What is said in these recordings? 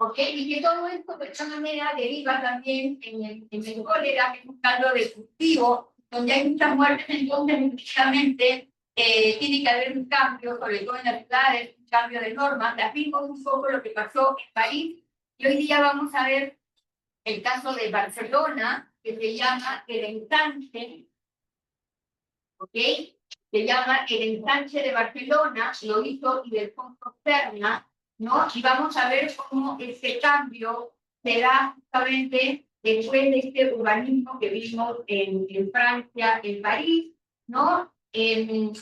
¿ok? Y que todo esto de esta manera deriva también en el cólera, que es un caldo de cultivo, donde hay muchas muertes, entonces precisamente tiene que haber un cambio, sobre todo en las ciudades, un cambio de normas. Las vimos un poco lo que pasó en París, y hoy día vamos a ver el caso de Barcelona, que se llama el ensanche, ¿ok? Se llama el ensanche de Barcelona, lo hizo Ildefonso Serna, ¿no? Y vamos a ver cómo este cambio se da justamente después de este urbanismo que vimos en Francia, en París, ¿no?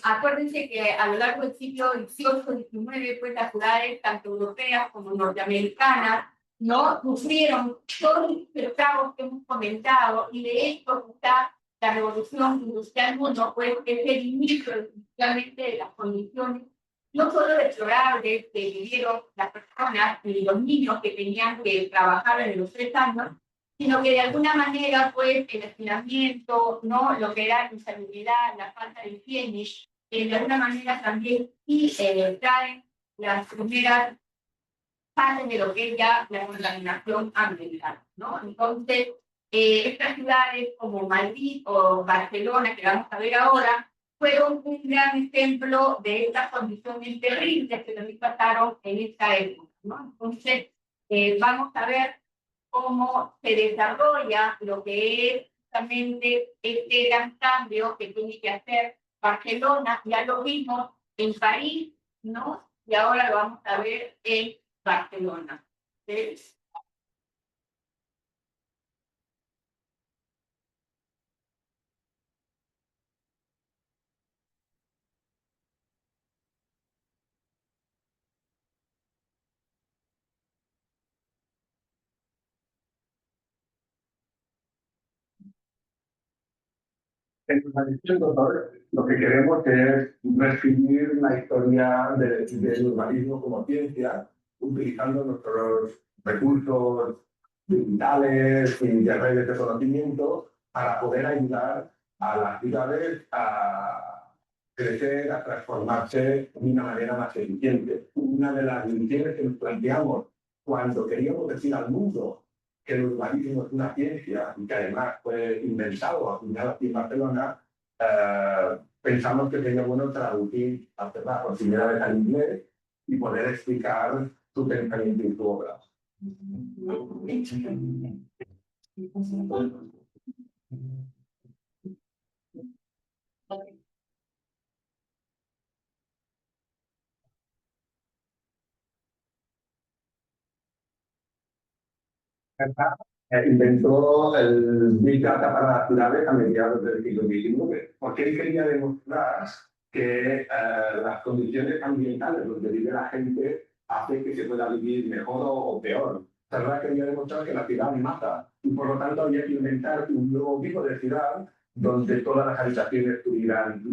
Acuérdense que a lo largo del siglo XVIII-XIX, pues las ciudades, tanto europeas como norteamericanas, ¿no? Sufrieron todos los estragos que hemos comentado, y de esto está la revolución industrial 1, pues es el inicio definitivamente de las condiciones no solo deplorables que vivieron las personas y los niños que tenían que trabajar en los 3 años, sino que de alguna manera, pues, el hacinamiento, ¿no? Lo que era la insalubridad, la falta de higiene, de alguna manera también traen las primeras fases de lo que es ya la contaminación ambiental, ¿no? Entonces, estas ciudades como Madrid o Barcelona, que vamos a ver ahora, fueron un gran ejemplo de estas condiciones terribles que nos pasaron en esta época, ¿no? Entonces, vamos a ver cómo se desarrolla lo que es justamente este gran cambio que tiene que hacer Barcelona. Ya lo vimos en París, ¿no? Y ahora lo vamos a ver en Barcelona. ¿Sí? En el doctor, lo que queremos es reescribir la historia del urbanismo como ciencia, utilizando nuestros recursos digitales y de redes de conocimiento para poder ayudar a las ciudades a crecer, a transformarse de una manera más eficiente. Una de las lecciones que nos planteamos cuando queríamos decir al mundo que el urbanismo es una ciencia y que además fue inventado, acuñado aquí en Barcelona, pensamos que sería bueno traducir, hacerla por primera vez al inglés y poder explicar su pensamiento y su obra. Inventó el Big Data para las ciudades a mediados del siglo XIX, porque él quería demostrar que las condiciones ambientales donde vive la gente hacen que se pueda vivir mejor o peor. Salvador quería demostrar que la ciudad mata, y por lo tanto había que inventar un nuevo tipo de ciudad donde todas las habitaciones estuvieran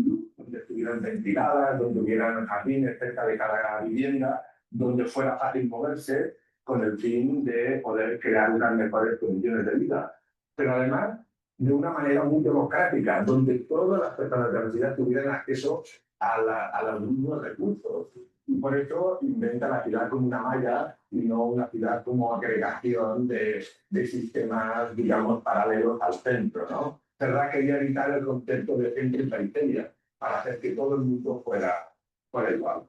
ventiladas, donde hubieran jardines cerca de cada vivienda, donde fuera fácil moverse, con el fin de poder crear unas mejores condiciones de vida. Pero además, de una manera muy democrática, donde todas las personas de la ciudad tuvieran acceso a los mismos recursos. Y por eso inventa la ciudad como una malla y no una ciudad como agregación de sistemas, digamos, paralelos al centro, ¿no? Verdad, quería evitar el concepto de centro y periferia para hacer que todo el mundo fuera igual.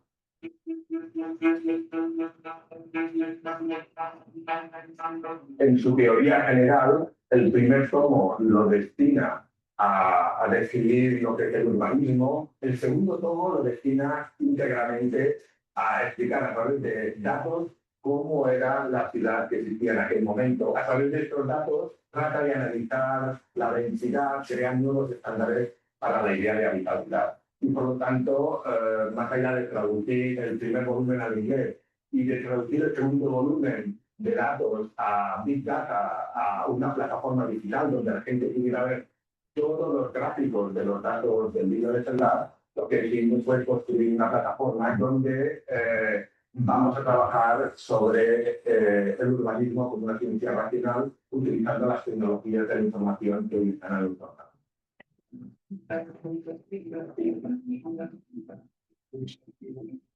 En su teoría general, el primer tomo lo destina a describir lo que es el urbanismo, el segundo tomo lo destina íntegramente a explicar a través de datos cómo era la ciudad que existía en aquel momento. A través de estos datos trata de analizar la densidad, creando nuevos estándares para la idea de habitabilidad. Y por lo tanto, más allá de traducir el primer volumen al inglés y de traducir el segundo volumen de datos a Big Data, a una plataforma digital donde la gente pudiera ver todos los gráficos de los datos del libro de celular, lo que hicimos fue construir una plataforma donde vamos a trabajar sobre el urbanismo como una ciencia racional, utilizando las tecnologías de la información que hoy están al entorno.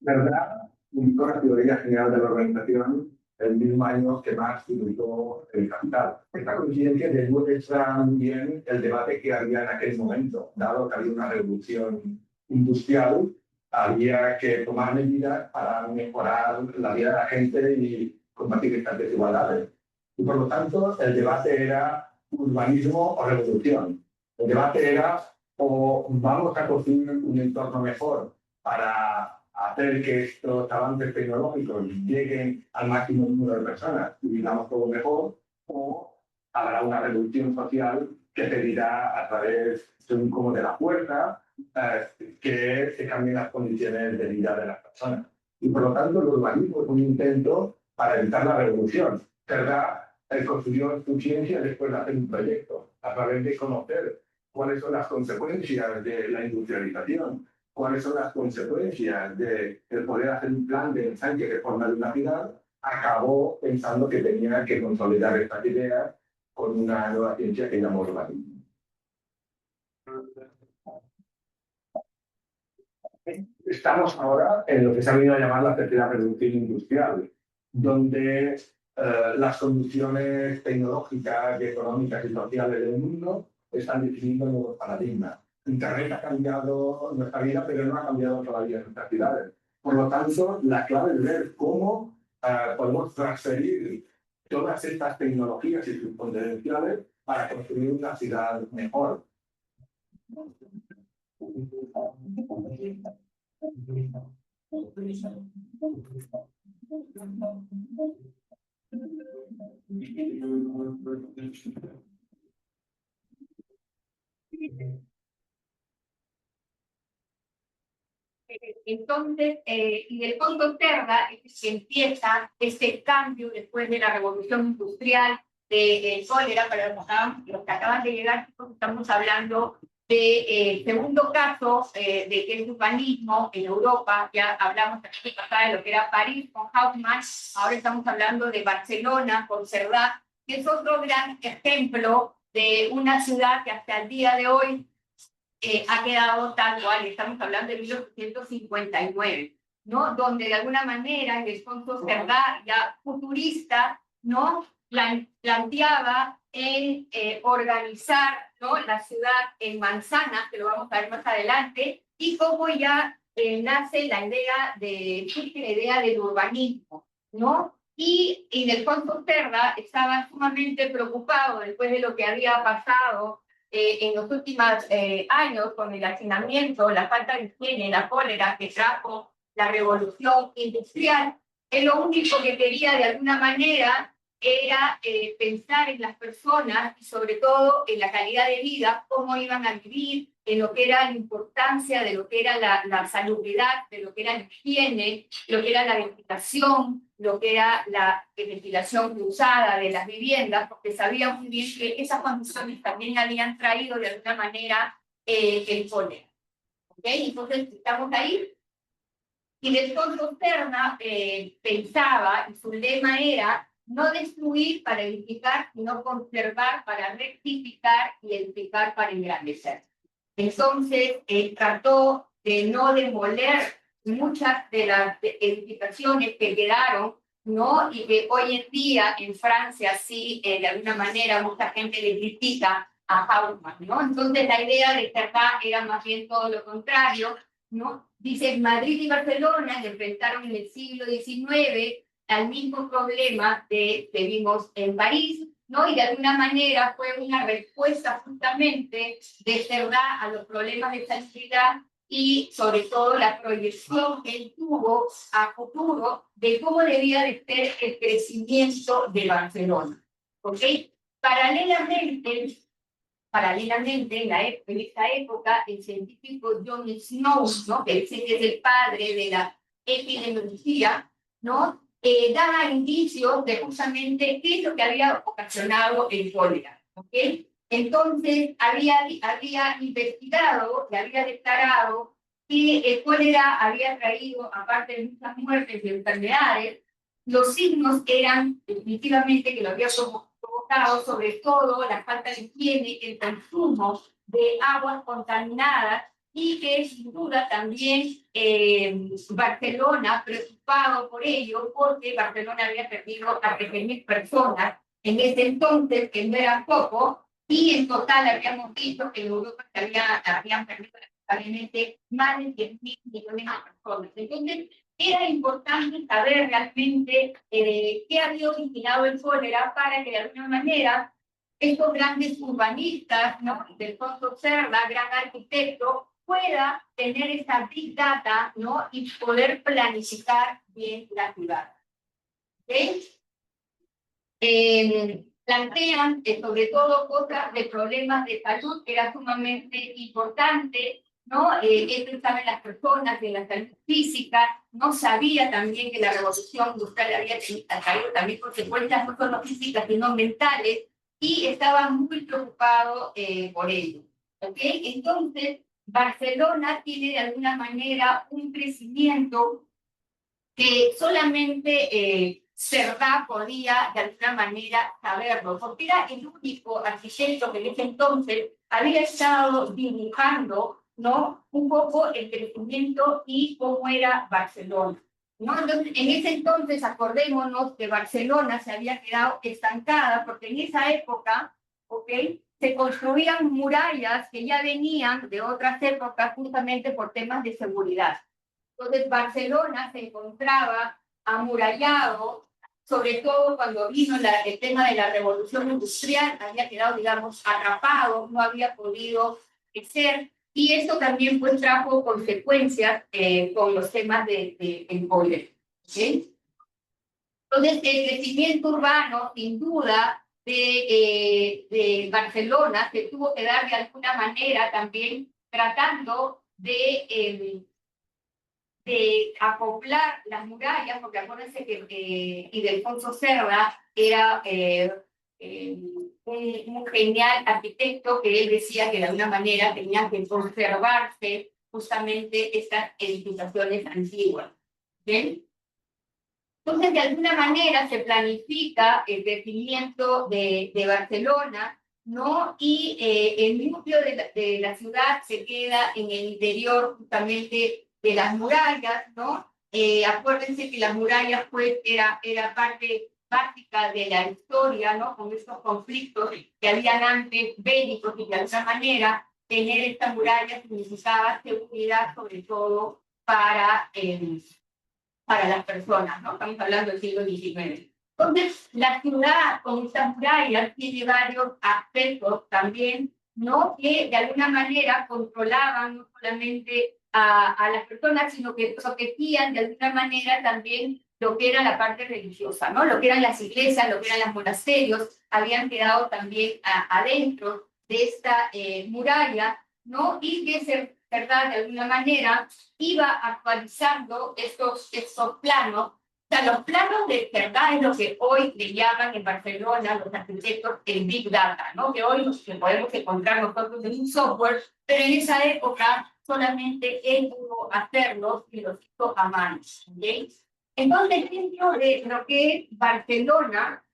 ¿Verdad? Un la teoría general de la organización el mismo año que Marx publicó El Capital. Esta coincidencia demuestra también el debate que había en aquel momento, dado que había una revolución industrial, había que tomar medidas para mejorar la vida de la gente y combatir estas desigualdades. Y por lo tanto, el debate era urbanismo o revolución. El debate era o vamos a construir un entorno mejor para hacer que estos avances tecnológicos lleguen al máximo número de personas y vivamos todo mejor, o habrá una revolución social que pedirá a través como de la fuerza que se cambien las condiciones de vida de las personas. Y por lo tanto el urbanismo es un intento para evitar la revolución. ¿Verdad? Él construyó su ciencia después de hacer un proyecto, a través de conocer cuáles son las consecuencias de la industrialización, cuáles son las consecuencias de poder hacer un plan de ensanche de forma de una ciudad, acabó pensando que tenía que consolidar estas ideas con una nueva ciencia que llamó urbanismo. Estamos ahora en lo que se ha venido a llamar la tercera revolución industrial, donde las condiciones tecnológicas, económicas y sociales del mundo están definiendo nuevos paradigmas. Internet ha cambiado nuestra vida, pero no ha cambiado todavía nuestras ciudades. Por lo tanto, la clave es ver cómo podemos transferir todas estas tecnologías y sus potenciales para construir una ciudad mejor. Entonces, y del fondo observa que empieza este cambio después de la revolución industrial del cólera, para los que acaban de llegar, estamos hablando del segundo caso de que el urbanismo en Europa. Ya hablamos aquí pasada de lo que era París con Haussmann, ahora estamos hablando de Barcelona con Cerdà, que es otro gran ejemplo de una ciudad que hasta el día de hoy ha quedado tal cual. Estamos hablando de 1859, ¿no? Donde de alguna manera el Alfonso Cerdà, ya futurista, ¿no? Planteaba en organizar, ¿no?, la ciudad en manzanas, que lo vamos a ver más adelante, y cómo ya nace la idea del urbanismo, ¿no? Y Ildefonso Cerda estaba sumamente preocupado después de lo que había pasado en los últimos años con el hacinamiento, la falta de higiene, la cólera que trajo la revolución industrial. Él lo único que quería de alguna manera era pensar en las personas y sobre todo en la calidad de vida, cómo iban a vivir, en lo que era la importancia de lo que era la salubridad, de lo que era la higiene, lo que era la ventilación, lo que era la ventilación cruzada de las viviendas, porque sabía muy bien que esas condiciones también habían traído de alguna manera el cólera. ¿Okay? Entonces, estamos ahí. Y después Cerna pensaba, y su lema era no destruir para edificar, sino conservar para rectificar y edificar para engrandecer. Entonces, trató de no demoler muchas de las edificaciones que quedaron, ¿no? Y que hoy en día en Francia sí, de alguna manera, mucha gente le critica a Haussmann, ¿no? Entonces, la idea de Cerdà era más bien todo lo contrario, ¿no? Dice, Madrid y Barcelona se enfrentaron en el siglo XIX al mismo problema que vimos en París, ¿no? Y de alguna manera fue una respuesta justamente de Cerdà a los problemas de salubridad y sobre todo la proyección que él tuvo a futuro de cómo debía de ser el crecimiento de Barcelona. ¿Ok? Paralelamente, en esta época, el científico John Snow, ¿no?, que dice que es el padre de la epidemiología, ¿no?, daba indicios de justamente qué es lo que había ocasionado el cólera. ¿Okay? Entonces, había investigado y había declarado que el cólera había traído, aparte de muchas muertes y enfermedades, los signos eran definitivamente que lo había provocado, sobre todo la falta de higiene, el consumo de aguas contaminadas y que sin duda también Barcelona, preocupado por ello, porque Barcelona había perdido a 13.000 personas en ese entonces, que no era poco, y en total habíamos visto que en Europa habían perdido lamentablemente más de 10.000 millones de personas. Entonces, era importante saber realmente qué había originado el cólera para que de alguna manera estos grandes urbanistas, ¿no? Del Alfonso Cerda, gran arquitecto, pueda tener esa big data, ¿no? Y poder planificar bien la ciudad. ¿Okay? Plantean sobre todo cosas de problemas de salud que era sumamente importante, ¿no? Esto saben las personas de la salud física, no sabía también que la revolución industrial había traído también consecuencias no solo físicas sino mentales, y estaba muy preocupado por ello. ¿Okay? Entonces, Barcelona tiene de alguna manera un crecimiento que solamente Cerdá podía de alguna manera saberlo, porque era el único arquitecto que en ese entonces había estado dibujando, ¿no? Un poco el crecimiento y cómo era Barcelona, ¿no? Entonces, en ese entonces, acordémonos que Barcelona se había quedado estancada, porque en esa época, ¿ok? Se construían murallas que ya venían de otras épocas justamente por temas de seguridad. Entonces, Barcelona se encontraba amurallado, sobre todo cuando vino el tema de la revolución industrial, había quedado, digamos, atrapado, no había podido crecer, y eso también pues trajo consecuencias con los temas del cólera. ¿Sí? Entonces, el crecimiento urbano, sin duda, de Barcelona se tuvo que dar de alguna manera también tratando de acoplar las murallas, porque acuérdense que Ildefonso Cerda era un genial arquitecto, que él decía que de alguna manera tenían que conservarse justamente estas edificaciones antiguas. ¿Bien? Entonces, de alguna manera se planifica el crecimiento de Barcelona, ¿no? Y el núcleo de la ciudad se queda en el interior justamente de las murallas, ¿no? Acuérdense que las murallas, pues, era parte básica de la historia, ¿no? Con estos conflictos que habían antes bélicos, y de alguna manera tener esta muralla significaba seguridad, sobre todo para las personas, ¿no? Estamos hablando del siglo XIX. Entonces, la ciudad con estas murallas tiene varios aspectos también, ¿no? Que de alguna manera controlaban no solamente a las personas, sino que protegían de alguna manera también lo que era la parte religiosa, ¿no? Lo que eran las iglesias, lo que eran los monasterios, habían quedado también adentro de esta muralla, ¿no? Y que se, ¿verdad? De alguna manera iba actualizando estos planos. O sea, los planos de verdad es lo que hoy le llaman en Barcelona los arquitectos el Big Data, ¿no? Que hoy podemos encontrar nosotros en un software, pero en esa época solamente él pudo hacerlos y los hizo a mano. ¿Okay? Entonces, dentro de lo que es Barcelona,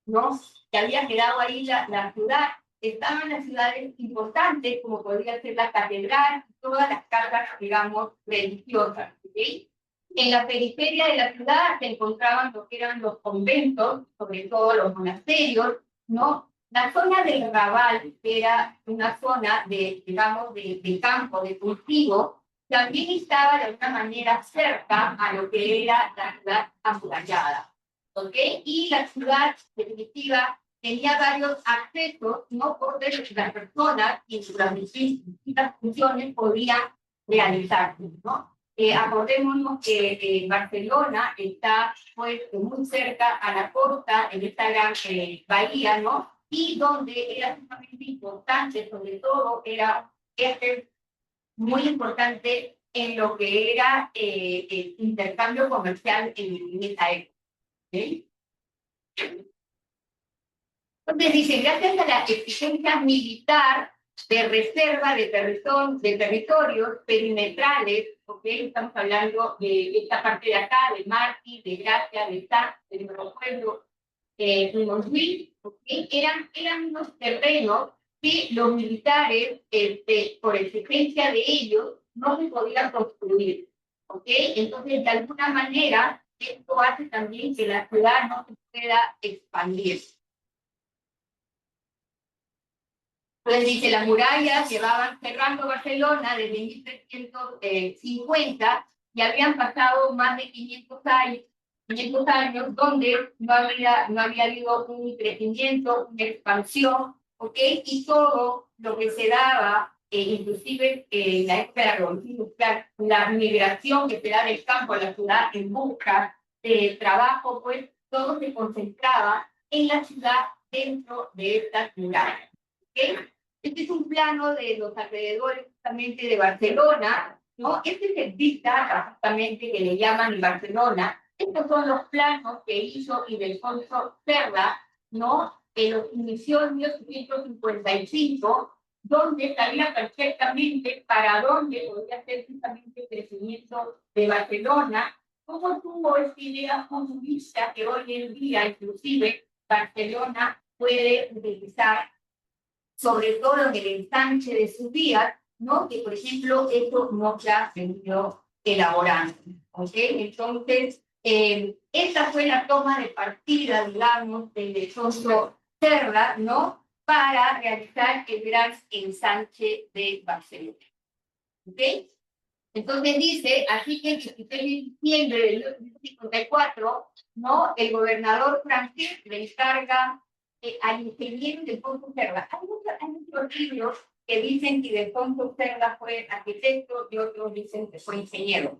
¿no? Que había quedado ahí la ciudad, estaban las ciudades importantes, como podría ser la catedral, todas las casas, digamos, religiosas. ¿Sí? En la periferia de la ciudad se encontraban lo que eran los conventos, sobre todo los monasterios, ¿no? La zona del Raval, que era una zona de, digamos, de campo, de cultivo, también estaba de alguna manera cerca a lo que era la ciudad amurallada. ¿Ok? Y la ciudad, en definitiva, tenía varios accesos, no por las personas y las distintas funciones podían realizarse, ¿no? Acordémonos que Barcelona está pues muy cerca a la costa, en esta gran bahía, ¿no? Y donde era sumamente importante, sobre todo, era muy importante en lo que era el intercambio comercial en esa época. ¿Sí? Entonces dice, gracias a la exigencia militar de reserva de territorios perimetrales, ¿ok? Estamos hablando de esta parte de acá, de Martí, de Gracia, de Sá, de Nuevo Pueblo, de Montjuic, ¿ok? Eran unos terrenos que los militares, por exigencia de ellos, no se podían construir. ¿Ok? Entonces, de alguna manera, esto hace también que la ciudad no se pueda expandir. Entonces dice, las murallas llevaban cerrando Barcelona desde 1350 y habían pasado más de 500 años donde no había habido un crecimiento, una expansión, ¿ok? Y todo lo que se daba, inclusive en la época de la Revolución Industrial, la migración que se da del campo a la ciudad en busca de trabajo, pues todo se concentraba en la ciudad dentro de estas murallas. ¿Okay? Este es un plano de los alrededores justamente de Barcelona, ¿no? Este es el Vista, justamente, que le llaman Barcelona. Estos son los planos que hizo Ildefonso Cerda, ¿no? Que los inició en 1855, donde sabía perfectamente para dónde podía ser justamente el crecimiento de Barcelona, cómo tuvo esta idea comunista que hoy en día, inclusive, Barcelona puede utilizar, sobre todo en el ensanche de sus vías, ¿no? Que, por ejemplo, esto no se ha venido elaborando. ¿Ok? Entonces, esta fue la toma de partida, digamos, del Ildefonso Cerda, ¿no? Para realizar el gran ensanche de Barcelona. ¿Ok? Entonces dice, así que el 16 de diciembre de 1854, ¿no? El gobernador francés le encarga al ingeniero Ildefonso Cerda. Hay muchos libros que dicen que Ildefonso Cerda fue arquitecto y otros dicen que fue ingeniero.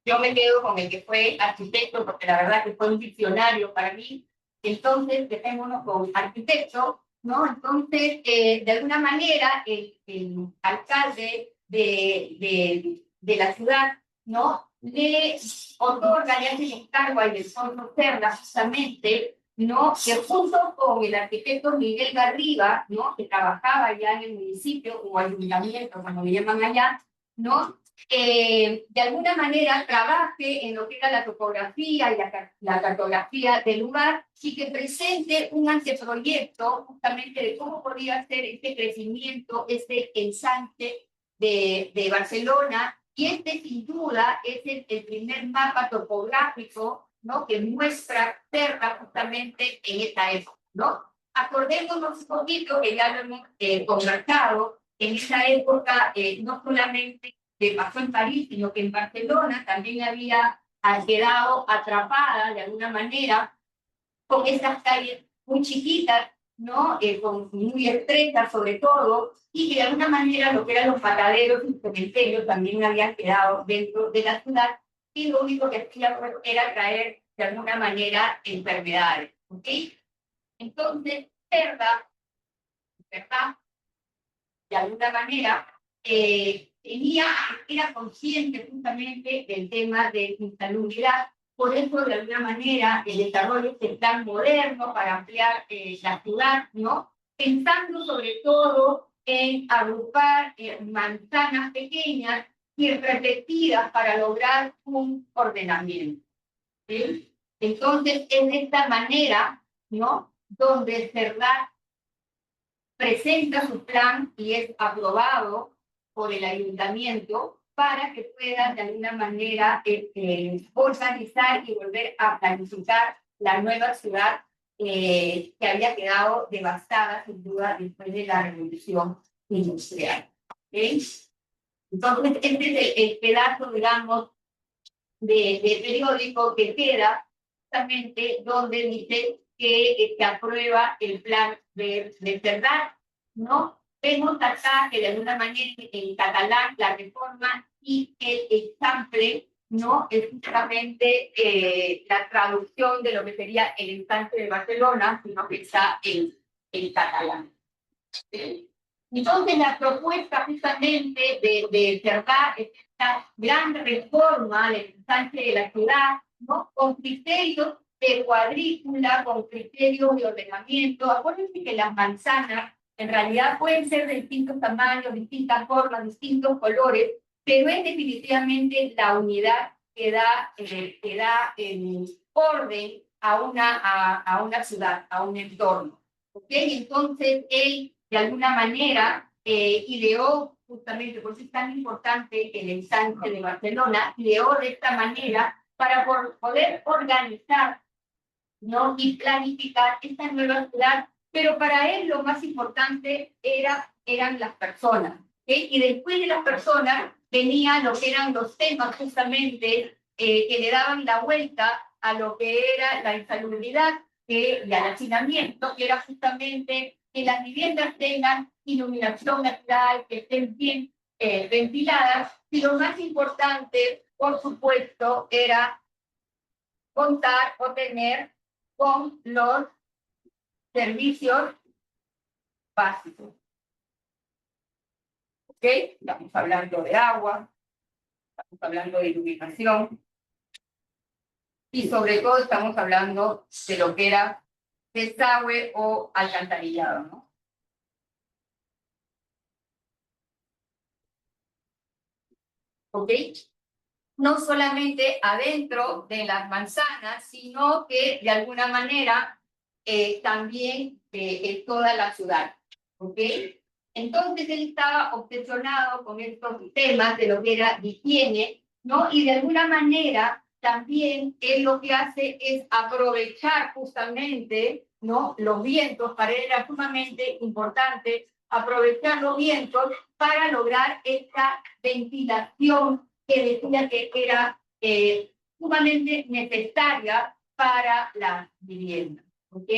Yo me quedo con el que fue arquitecto porque la verdad que fue un visionario para mí. Entonces, dejémonos con arquitecto, ¿no? Entonces, de alguna manera, el alcalde de la ciudad, ¿no? Le otorga, le hace el encargo a Ildefonso Cerda, justamente, ¿no? Que junto con el arquitecto Miguel Garriga, ¿no? Que trabajaba ya en el municipio o ayuntamiento, como le llaman allá, ¿no? De alguna manera trabaje en lo que era la topografía y la cartografía del lugar y que presente un anteproyecto justamente de cómo podría ser este crecimiento, este ensanche de Barcelona. Y este, sin duda, es el primer mapa topográfico, ¿no? Que muestra Cerda justamente en esta época, ¿no? Acordémonos un poquito que ya lo hemos conversado, en esa época no solamente que pasó en París, sino que en Barcelona también había quedado atrapada de alguna manera con esas calles muy chiquitas, ¿no? Muy estrechas sobre todo, y que de alguna manera lo que eran los mataderos y cementerios también habían quedado dentro de la ciudad, y lo único que hacía era traer de alguna manera enfermedades, ¿ok? Entonces, ¿verdad? De alguna manera, era consciente justamente del tema de insalubridad. Por eso, de alguna manera, el desarrollo de este plan moderno para ampliar la ciudad, ¿no? Pensando sobre todo en agrupar manzanas pequeñas y repetidas para lograr un ordenamiento. ¿Sí? Entonces, es de esta manera, ¿no? Donde Cerda presenta su plan y es aprobado por el ayuntamiento para que puedan de alguna manera organizar y volver a planificar la nueva ciudad que había quedado devastada sin duda después de la revolución industrial. ¿Okay? Entonces, este es el pedazo, digamos, de periódico que queda justamente donde dice que se aprueba el plan de Cerdat, ¿no? Vemos acá que de alguna manera en catalán la reforma y el example, ¿no? Es justamente la traducción de lo que sería el instante de Barcelona, sino que está en catalán. Entonces, la propuesta justamente de Cerdat es esta gran reforma del instante de la ciudad, ¿no? Con criterios de cuadrícula, con criterios de ordenamiento. Acuérdense que las manzanas en realidad pueden ser de distintos tamaños, distintas formas, distintos colores, pero es definitivamente la unidad que da orden a una ciudad, a un entorno. ¿Okay? Entonces, él de alguna manera, ideó justamente, por eso es tan importante el ensanche de Barcelona, ideó de esta manera para poder organizar, ¿no? Y planificar esta nueva ciudad, pero para él lo más importante eran las personas, ¿okay? Y después de las personas venían lo que eran los temas justamente que le daban la vuelta a lo que era la insalubridad y al hacinamiento, que era justamente que las viviendas tengan iluminación natural, que estén bien ventiladas, y lo más importante, por supuesto, era contar o tener con los servicios básicos. ¿Ok? Estamos hablando de agua, estamos hablando de iluminación y sobre todo estamos hablando de lo que era desagüe o alcantarillado, ¿no? ¿Ok? No solamente adentro de las manzanas, sino que de alguna manera también en toda la ciudad. ¿Ok? Entonces él estaba obsesionado con estos temas de lo que era higiene, ¿no? Y de alguna manera también él lo que hace es aprovechar justamente, ¿no? Los vientos. Para él era sumamente importante aprovechar los vientos para lograr esta ventilación que decía que era sumamente necesaria para la vivienda. ¿Ok?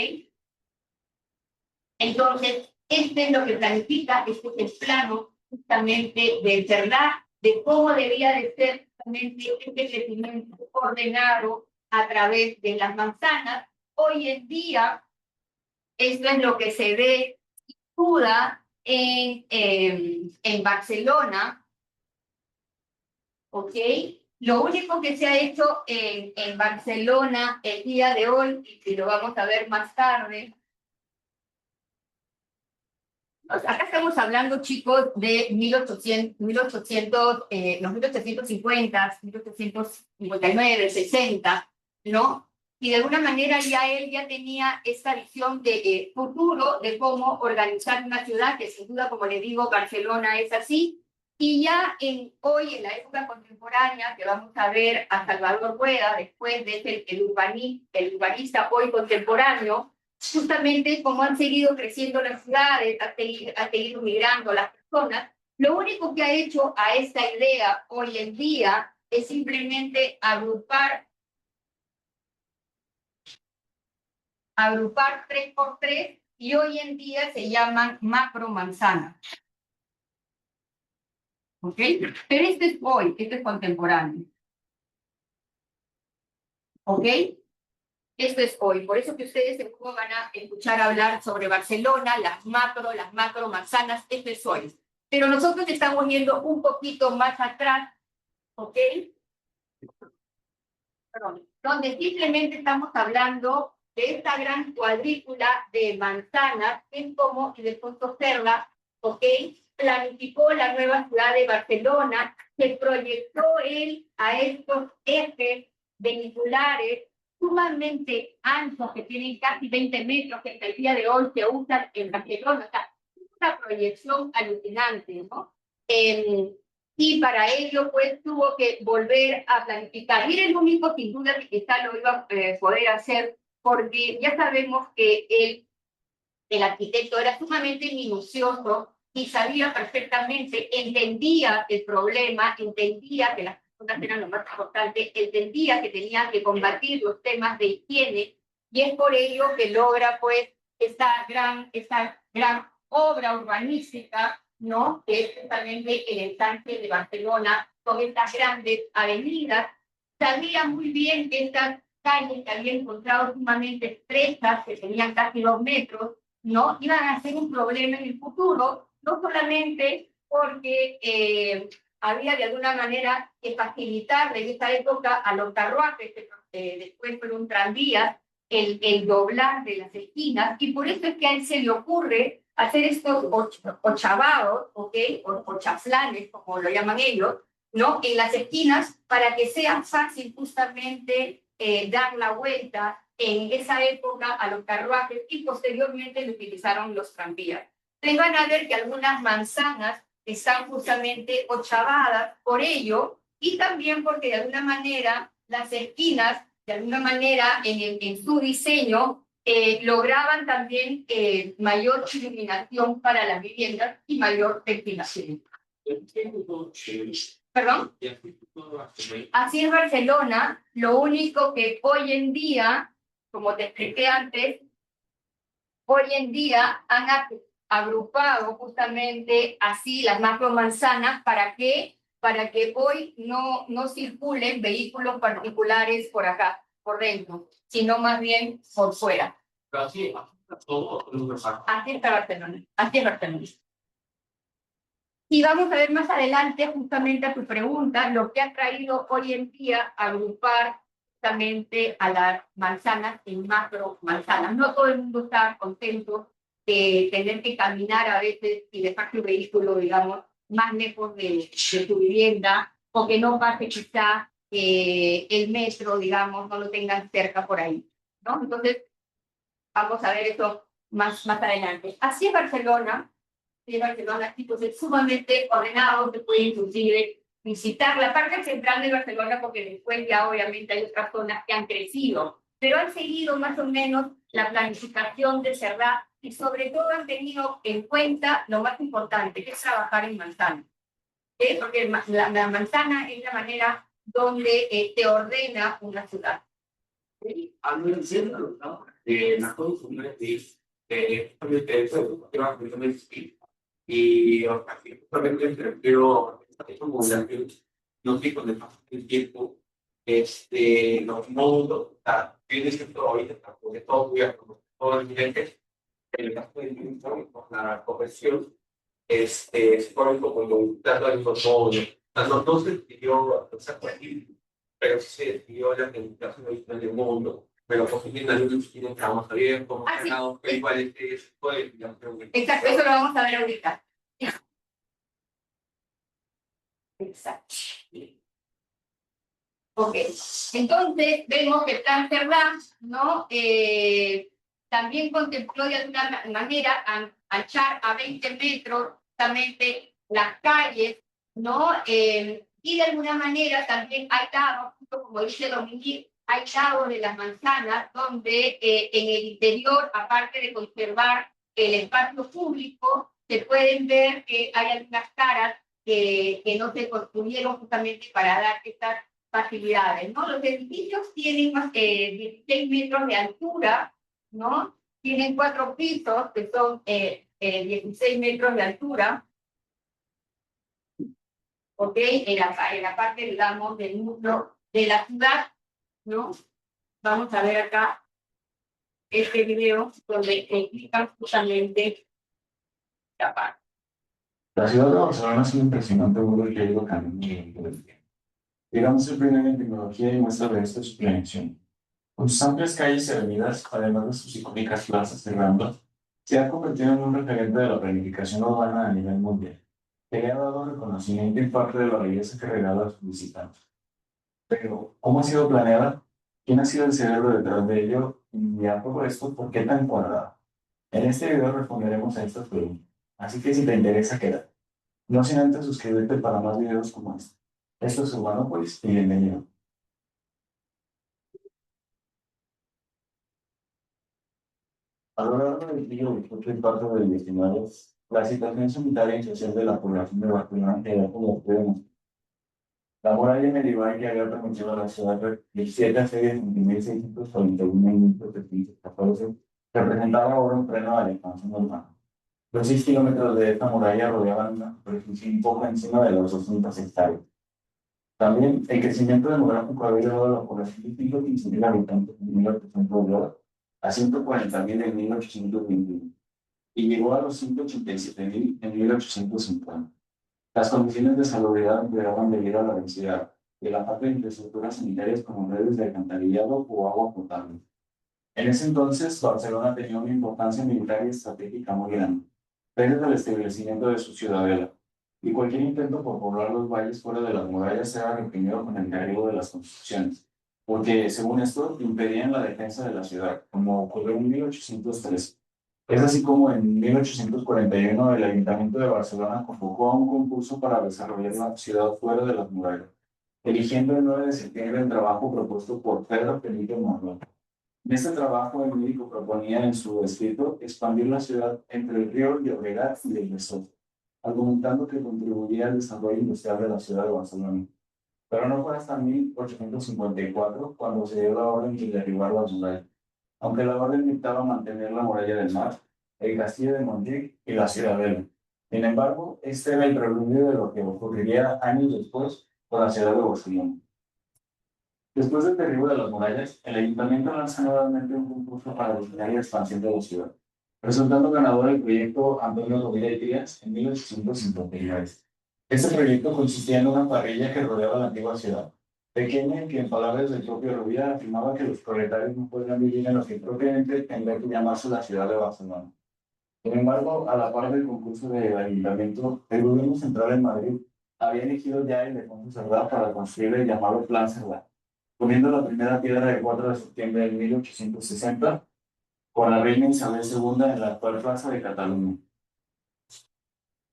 Entonces, este es lo que planifica, este es el plano justamente de verdad, de cómo debía de ser justamente este crecimiento ordenado a través de las manzanas. Hoy en día, esto es lo que se ve duda en Barcelona, ¿ok? Lo único que se ha hecho en Barcelona el día de hoy, y que lo vamos a ver más tarde, acá estamos hablando, chicos, de 1800, los 1850, 1859, 60, ¿no? Y de alguna manera ya él ya tenía esta visión de futuro, de cómo organizar una ciudad, que sin duda, como le digo, Barcelona es así. Y ya hoy, en la época contemporánea, que vamos a ver a Salvador Rueda, después de el urbanista hoy contemporáneo, justamente como han seguido creciendo las ciudades, ha seguido migrando las personas, lo único que ha hecho a esta idea hoy en día es simplemente agrupar 3x3 y hoy en día se llaman macro manzanas. ¿Ok? Pero este es hoy, este es contemporáneo. ¿Ok? Esto es hoy, por eso que ustedes seguro van a escuchar hablar sobre Barcelona, las macro manzanas, esto es hoy. Pero nosotros estamos yendo un poquito más atrás, ¿ok? Perdón, donde simplemente estamos hablando de esta gran cuadrícula de manzanas, que es como Ildefonso Cerda, ¿ok? Planificó la nueva ciudad de Barcelona, se proyectó él a estos ejes veniculares sumamente anchos, que tienen casi 20 metros, que hasta el día de hoy se usan en Barcelona. O sea, una proyección alucinante, ¿no? Y para ello, pues, tuvo que volver a planificar. Y era el único, sin duda, que quizá lo iba a poder hacer, porque ya sabemos que el arquitecto era sumamente minucioso y sabía perfectamente, entendía el problema, entendía que las personas eran lo más importante, entendía que tenía que combatir los temas de higiene, y es por ello que logra, pues, esta gran obra urbanística, ¿no? Que es justamente el ensanche de Barcelona, con estas grandes avenidas. Sabía muy bien que estas calles que había encontrado sumamente estrechas, que tenían casi 2 metros, ¿no? Iban a ser un problema en el futuro, no solamente porque había de alguna manera que facilitar en esta época a los carruajes, que después fueron tranvías, el doblar de las esquinas, y por eso es que a él se le ocurre hacer estos ochavados, ¿ok? O chaflanes, como lo llaman ellos, ¿no? En las esquinas, para que sea fácil justamente dar la vuelta en esa época a los carruajes, y posteriormente lo utilizaron los tranvías. Ustedes van a ver que algunas manzanas están justamente ochavadas por ello, y también porque de alguna manera las esquinas, de alguna manera en su diseño, lograban también mayor iluminación para las viviendas y mayor ventilación. ¿Perdón? Así es Barcelona. Lo único que hoy en día, como te expliqué antes, hoy en día han agrupado justamente así las macromanzanas. ¿Para qué? Para que hoy no circulen vehículos particulares por acá, por dentro, sino más bien por fuera. Así es Barcelona. Así es Barcelona. Y vamos a ver más adelante, justamente a tu pregunta, lo que ha traído hoy en día a agrupar justamente a las manzanas en macro manzanas. No todo el mundo está contento de tener que caminar a veces y dejar su vehículo, digamos, más lejos de su vivienda, o que no pase quizá el metro, digamos, no lo tengan cerca por ahí, ¿no? Entonces, vamos a ver eso más adelante. Así es Barcelona. De Barcelona, tipos es sumamente ordenado, se puede inclusive visitar la parte central de Barcelona, porque después ya obviamente hay otras zonas que han crecido, pero han seguido más o menos la planificación de Cerdá, y sobre todo han tenido en cuenta lo más importante, que es trabajar en manzana. Porque la manzana es la manera donde te ordena una ciudad. A mí me entiendo, ¿no? Las cosas y justamente prefiero como los tipos de paso del tiempo, los módulos, tienes que todo ahorita, porque todo muy todo el nivel, el gasto de tiempo, la conversión, se ponen como dando el módulo. No se decidió aquí, pero sí se decidió la planificación original del módulo. Pero por fin algunos tienen tramos abiertos, pero igual puede. Exacto, eso lo vamos a ver ahorita. Exacto. Ok, entonces vemos que el plan Cerdá, ¿no? También contempló de alguna manera anchar a 20 metros justamente las calles, ¿no? Y de alguna manera también hay lados, como dice Dominique, hay lados de las manzanas donde en el interior, aparte de conservar el espacio público, se pueden ver que hay algunas caras que no se construyeron justamente para dar estas facilidades, ¿no? Los edificios tienen 16 metros de altura, ¿no? Tienen 4 pisos, que son 16 metros de altura, ¿ok? En la parte, digamos, del núcleo de la ciudad, ¿no? Vamos a ver acá este video donde explican justamente la parte. La ciudad de Barcelona es un impresionante mundo que ha ido cambiando durante el tiempo. Llegamos el primero en tecnología y muestra de esto su planeación. Con sus amplias calles y avenidas, además de sus icónicas plazas y ramblas, se ha convertido en un referente de la planificación urbana a nivel mundial, que le ha dado reconocimiento y parte de la belleza que regala a sus visitantes. Pero, ¿cómo ha sido planeada? ¿Quién ha sido el cerebro detrás de ello? Y a todo esto, ¿por qué tan cuadrada? En este video responderemos a estas preguntas. Así que si te interesa, quédate. No sin antes suscribirte para más videos como este. Esto es Urbanópolis y bienvenido. A lo largo del siglo XVIII y parte del XIX, la situación sanitaria y social de la población de Barcelona quedó como podemos. La muralla medieval que había permitido a la ciudad resistir asedios en 1641 y 1714 representaba ahora un freno a la expansión urbana. Los 6 kilómetros de esta muralla rodeaban una superficie un poco encima de los 200 hectáreas. También el crecimiento demográfico había llevado a la población de 115.000 habitantes en 1802 a 140.000 en 1821 y llegó a los 187.000 en 1850. Las condiciones de salubridad empeoraban debido a la densidad y la falta de infraestructuras sanitarias como redes de alcantarillado o agua potable. En ese entonces, Barcelona tenía una importancia militar y estratégica muy grande, desde el establecimiento de su ciudadela, y cualquier intento por poblar los valles fuera de las murallas era reprimido con el derribo de las construcciones, porque, según esto, impedían la defensa de la ciudad, como ocurrió en 1813. Es así como en 1841 el Ayuntamiento de Barcelona convocó a un concurso para desarrollar la ciudad fuera de las murallas, eligiendo el 9 de septiembre el trabajo propuesto por Pedro Felipe Morón. En este trabajo, el médico proponía en su escrito expandir la ciudad entre el río Llobregat y el Besós, argumentando que contribuiría al desarrollo industrial de la ciudad de Barcelona. Pero no fue hasta 1854 cuando se dio la orden de derribar las murallas. Aunque la orden dictaba mantener la muralla del mar, el castillo de Montjuic y la ciudadela. Sin embargo, este era el preludio de lo que ocurriría años después con la ciudad de Barcelona. Después del derribo de las murallas, el ayuntamiento lanza nuevamente un concurso para diseñar la expansión de la ciudad, resultando ganador el proyecto Antonio Rovira y Díaz en 1859. Este proyecto consistía en una parrilla que rodeaba la antigua ciudad, pequeña y que en palabras del propio Rovira afirmaba que los proletarios no podían vivir en lo que propiamente tendría que llamarse la ciudad de Barcelona. Sin embargo, a la par del concurso del ayuntamiento, el gobierno central en Madrid había elegido ya a Ildefonso Cerdá para construir el llamado Plan Cerdá, poniendo la primera piedra el 4 de septiembre de 1860 con la reina Isabel II en la actual Plaza de Cataluña.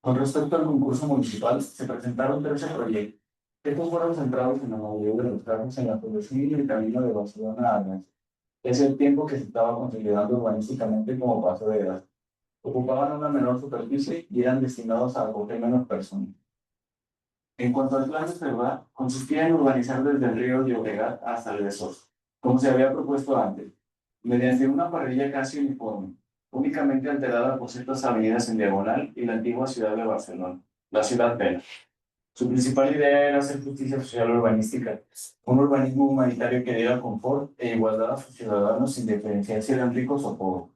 Con respecto al concurso municipal, se presentaron 13 proyectos. Estos fueron centrados en la mayoría de los casos en la población y el camino de Barcelona a Argaz. Es el tiempo que se estaba consolidando urbanísticamente como paso de edad. Ocupaban una menor superficie y eran destinados a acoger menos personas. En cuanto al plan de Cerdá, consistía en urbanizar desde el río Llobregat hasta el Besós, como se había propuesto antes, mediante una parrilla casi uniforme, únicamente alterada por ciertas avenidas en diagonal y la antigua ciudad de Barcelona, la ciudad vela. Su principal idea era hacer justicia social urbanística, un urbanismo humanitario que diera confort e igualdad a sus ciudadanos sin diferenciar si eran ricos o pobres.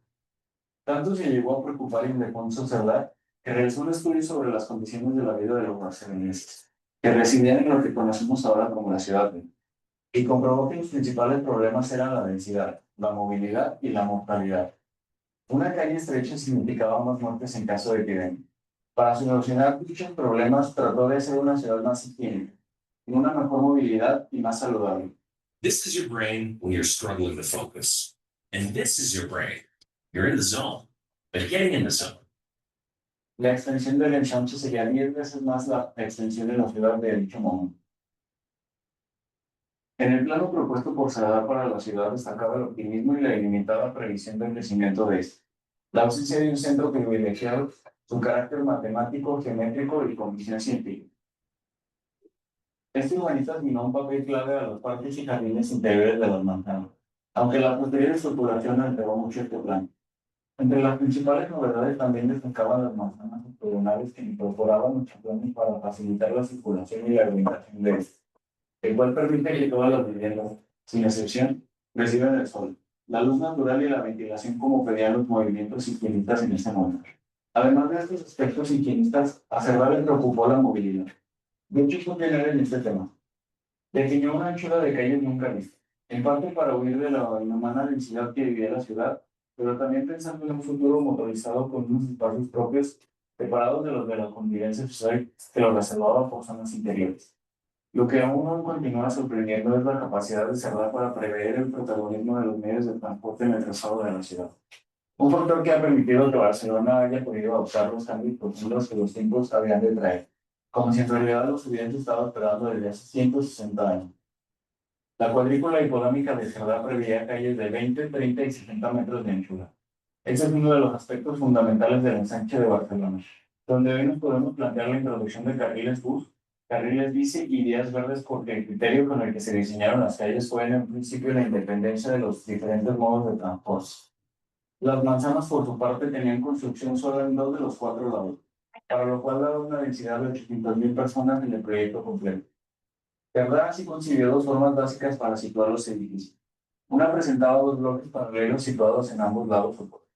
Tanto se llegó a preocupar Ildefonso Cerdá que realizó un estudio sobre las condiciones de la vida de los barceloneses, que residían en lo que conocemos ahora como la ciudad, y comprobó que los principales problemas eran la densidad, la movilidad y la mortalidad. Una calle estrecha significaba más muertes en caso de epidemia. Para solucionar dichos problemas, trató de hacer una ciudad más higiénica, con una mejor movilidad y más saludable. This is your brain when you're struggling to focus. And this is your brain. You're in the zone, but getting in the zone. La extensión del ensanche sería 10 veces más la extensión de la ciudad de dicho momento. En el plano propuesto por Cerdá para la ciudad destacaba el optimismo y la ilimitada previsión del crecimiento de este. La ausencia de un centro privilegiado, su carácter matemático, geométrico y con visión científica. Este urbanista asignó un papel clave a los parques y jardines interiores de las manzanas, aunque la posterior estructuración alteró mucho este plan. Entre las principales novedades también destacaban las manzanas octogonales que incorporaban los chaflones para facilitar la circulación y la orientación de este, el cual permite que todas las viviendas, sin excepción, reciban el sol, la luz natural y la ventilación como pedían los movimientos higienistas en ese momento. Además de estos aspectos higienistas, a Cerdá le preocupó la movilidad. De hecho, fue pionero en este tema. Definió una anchura de calles nunca vista, en parte para huir de la inhumana densidad que vivía la ciudad, pero también pensando en un futuro motorizado con unos espacios propios separados de los de la convivencia social que lo reservaba por zonas interiores. Lo que aún no continúa sorprendiendo es la capacidad de Cerdá para prever el protagonismo de los medios de transporte en el trazado de la ciudad. Un factor que ha permitido que Barcelona haya podido adoptar los cambios profundos que los tiempos habían de traer, como si en realidad los hubieran estado esperando desde hace 160 años. La cuadrícula hipodómica de Cerdá preveía calles de 20, 30 y 60 metros de anchura. Ese es uno de los aspectos fundamentales del ensanche de Barcelona, donde hoy nos podemos plantear la introducción de carriles bus, carriles bici y vías verdes, porque el criterio con el que se diseñaron las calles fue en un principio la independencia de los diferentes modos de transporte. Las manzanas, por su parte, tenían construcción solo en 2 de los 4 lados, para lo cual daba una densidad de 800.000 personas en el proyecto completo. Cerdá así concibió 2 formas básicas para situar los edificios. Una presentaba 2 bloques paralelos situados en ambos lados opuestos,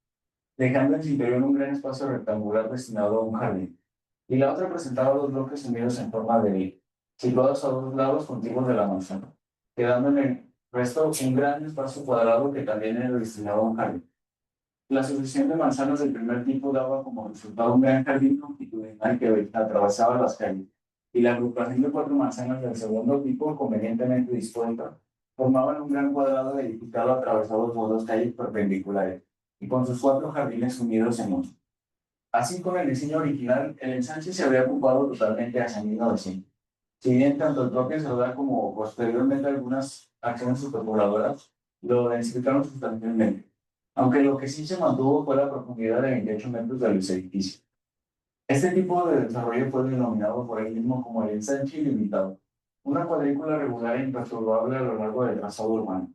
dejando en su interior un gran espacio rectangular destinado a un jardín. Y la otra presentaba 2 bloques unidos en forma de I, situados a 2 lados contiguos de la manzana, quedando en el resto un gran espacio cuadrado que también era destinado a un jardín. La sucesión de manzanas del primer tipo daba como resultado un gran jardín longitudinal que atravesaba las calles, y la agrupación de 4 manzanas del segundo tipo, convenientemente dispuestas, formaban un gran cuadrado edificado atravesado por 2 calles perpendiculares, y con sus 4 jardines unidos en uno. Así, con el diseño original, el ensanche se había ocupado totalmente hacia 1900. Si bien tanto el propio Cerdá como posteriormente algunas acciones superpobladoras lo densificaron sustancialmente, aunque lo que sí se mantuvo fue la profundidad de 28 metros de los edificios. Este tipo de desarrollo fue denominado por él mismo como el ensanche ilimitado, una cuadrícula regular e imperturbable a lo largo del trazado urbano.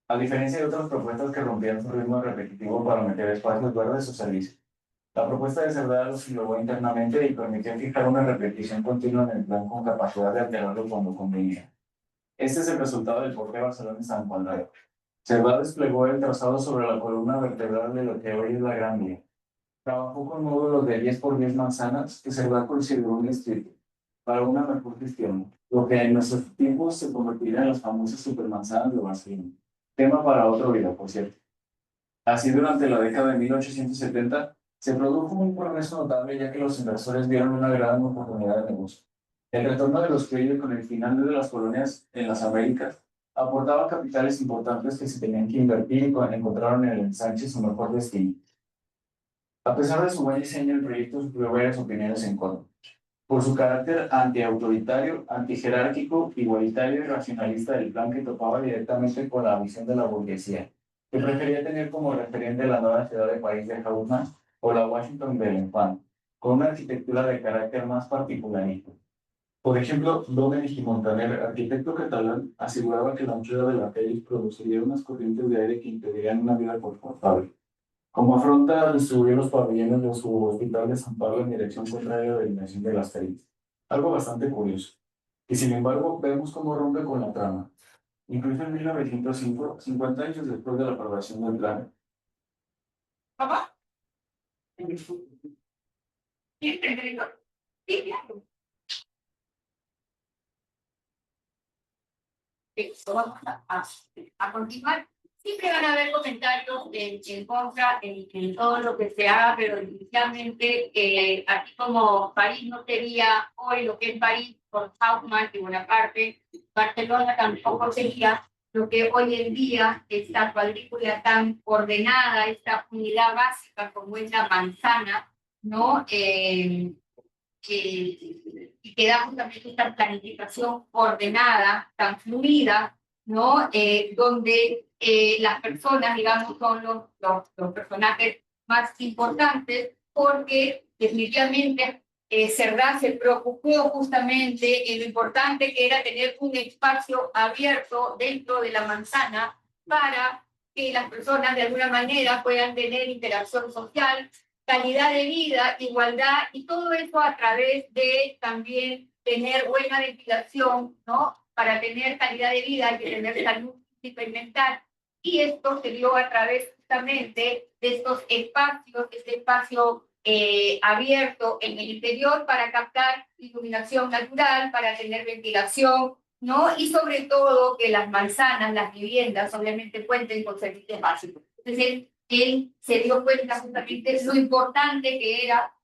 A diferencia de otras propuestas que rompían su ritmo repetitivo para meter espacios verdes o servicios. La propuesta de Cerdá los englobó internamente y permitió fijar una repetición continua en el plan con capacidad de alterarlo cuando convenía. Este es el resultado del por qué Barcelona está en cuadrado. Cerdá desplegó el trazado sobre la columna vertebral de lo que hoy es la Gran Vía. Trabajó con módulos de 10 por 10 manzanas que Cerdá consideró un distrito para una mejor gestión, lo que en nuestros tiempos se convertirá en las famosas supermanzanas de Barcelona. Tema para otro video, por cierto. Así, durante la década de 1870, se produjo un progreso notable ya que los inversores vieron una gran oportunidad de negocio. El retorno de los criollos con el final de las colonias en las Américas aportaba capitales importantes que se tenían que invertir y encontraron en el ensanche su mejor destino. A pesar de su buen diseño, el proyecto sufrió varias opiniones en contra. Por su carácter antiautoritario, antijerárquico, igualitario y racionalista del plan que topaba directamente con la visión de la burguesía, que prefería tener como referente la nueva ciudad de París de Haussmann o la Washington de L'Enfant, con una arquitectura de carácter más particularista. Por ejemplo, Domènech y Montaner, arquitecto catalán, aseguraba que la anchura de la calle produciría unas corrientes de aire que impedirían una vida confortable. Como afronta a distribuir los pabellones de su hospital de San Pablo en dirección contraria a la dimensión de las calles. Algo bastante curioso. Y sin embargo, vemos cómo rompe con la trama. Incluso en 1905, 50 años después de la aprobación del plan. ¿Papá? Sí, claro. Vamos a continuar. Siempre van a haber comentarios en contra en todo lo que se haga, pero definitivamente, así como París no sería hoy lo que es París por Haussmann y Bonaparte, Barcelona tampoco sería lo que hoy en día esta cuadrícula tan ordenada, esta unidad básica como es la manzana, ¿no? Y que da justamente esta planificación ordenada, tan fluida, ¿no? Donde las personas, digamos, son los personajes más importantes, porque definitivamente Cerdá se preocupó justamente en lo importante que era tener un espacio abierto dentro de la manzana para que las personas de alguna manera puedan tener interacción social, calidad de vida, igualdad, y todo eso a través de también tener buena ventilación, ¿no? Para tener calidad de vida hay que tener salud física y mental, y esto se dio a través justamente de estos espacios, este espacio abierto en el interior para captar iluminación natural, para tener ventilación, ¿no? Y sobre todo que las manzanas, las viviendas, obviamente cuenten con servicios básicos. Entonces, él se dio cuenta justamente de lo importante que era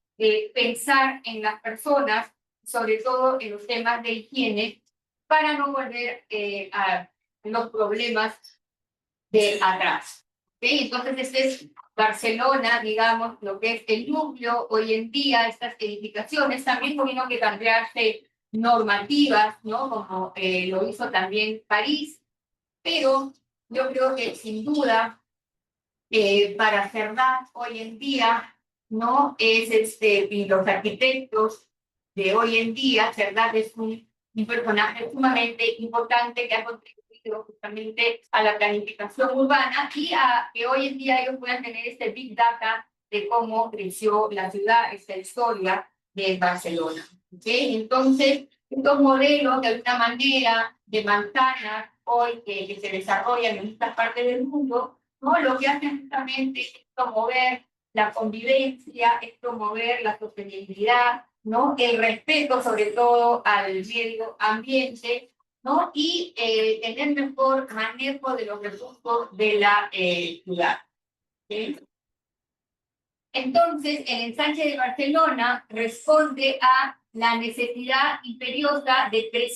pensar en las personas, sobre todo en los temas de higiene, para no volver a los problemas de atrás. ¿Okay? Entonces, este es Barcelona, digamos, lo que es el núcleo hoy en día, estas edificaciones. También tuvieron que cambiarse normativas, ¿no? Como lo hizo también París, pero yo creo que sin duda para Cerdá hoy en día, ¿no? Es y los arquitectos de hoy en día, Cerdá es un personaje sumamente importante que ha contribuido justamente a la planificación urbana y a que hoy en día ellos puedan tener este big data de cómo creció la ciudad, esta historia de Barcelona. ¿Okay? Entonces, estos modelos de alguna manera de manzanas hoy que se desarrollan en estas partes del mundo, ¿no? Lo que hacen justamente es promover la convivencia, es promover la sostenibilidad, ¿no? El respeto sobre todo al medio ambiente, ¿no? Y tener mejor manejo de los recursos de la ciudad. ¿Sí? Entonces, el ensanche de Barcelona responde a la necesidad imperiosa de crecer